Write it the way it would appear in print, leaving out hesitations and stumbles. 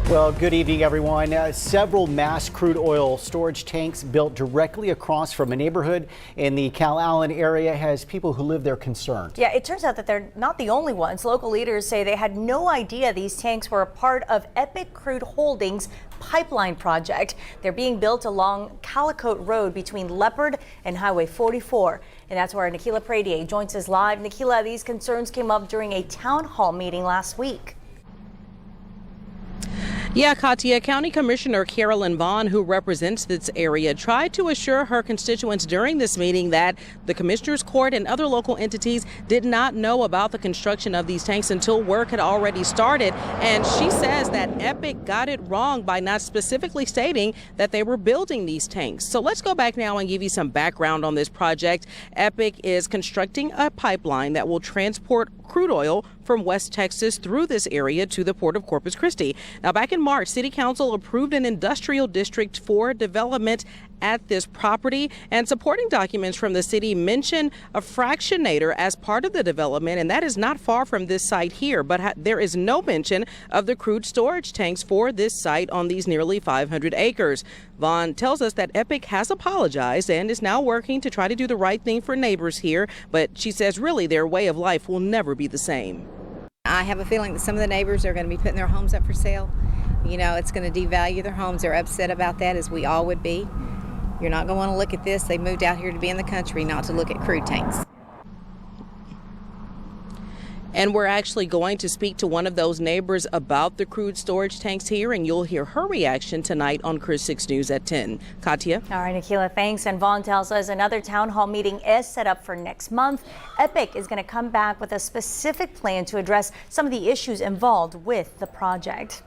Well, good evening, everyone. Several mass crude oil storage tanks built directly across from a neighborhood in the Calallen area has people who live there concerned. Yeah, it turns out that they're not the only ones. Local leaders say they had no idea these tanks were a part of Epic Crude Holdings pipeline project. They're being built along Calicote Road between Leopard and Highway 44. And that's where Nikila Pradier joins us live. Nikila, these concerns came up during a town hall meeting last week. Yeah, Katia, County Commissioner Carolyn Vaughn, who represents this area, tried to assure her constituents during this meeting that the Commissioner's Court and other local entities did not know about the construction of these tanks until work had already started. And she says that Epic got it wrong by not specifically stating that they were building these tanks. So let's go back now and give you some background on this project. Epic is constructing a pipeline that will transport crude oil from West Texas through this area to the Port of Corpus Christi. Now, back in March, City Council approved an industrial district for development at this property, and supporting documents from the city mention a fractionator as part of the development, and that is not far from this site here, but there is no mention of the crude storage tanks for this site on these nearly 500 acres. Vaughn tells us that Epic has apologized and is now working to try to do the right thing for neighbors here, but she says really their way of life will never be the same. I have a feeling that some of the neighbors are going to be putting their homes up for sale. You know, it's going to devalue their homes. They're upset about that, as we all would be. You're not going to want to look at this. They moved out here to be in the country, not to look at crude tanks. And we're actually going to speak to one of those neighbors about the crude storage tanks here, and you'll hear her reaction tonight on KRIS 6 News at 10. Katia? All right, Nikila, thanks. And Vaughn tells us another town hall meeting is set up for next month. Epic is going to come back with a specific plan to address some of the issues involved with the project.